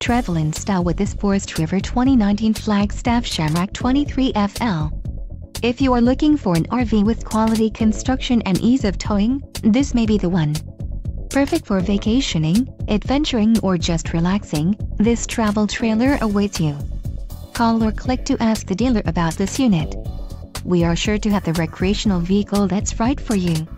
Travel in style with this Forest River 2019 Flagstaff SHAMROCK 23FL. If you are looking for an RV with quality construction and ease of towing, this may be the one. Perfect for vacationing, adventuring or just relaxing, this travel trailer awaits you. Call or click to ask the dealer about this unit. We are sure to have the recreational vehicle that's right for you.